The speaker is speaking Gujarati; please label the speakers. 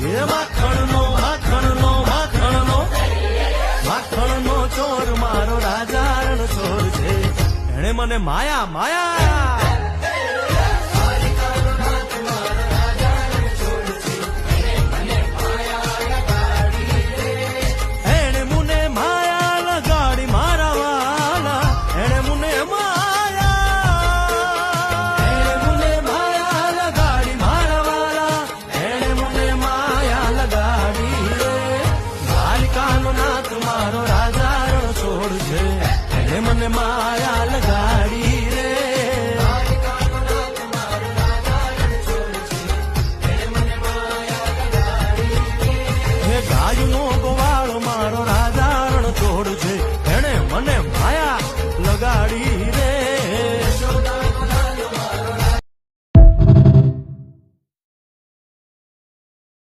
Speaker 1: એ માખણનો માખણનો માખણનો માખણનો ચોર મારો રાજા રણછોડ છે. એણે મને માયા માયા મારો રાજા રણછોડ છે. મને માયા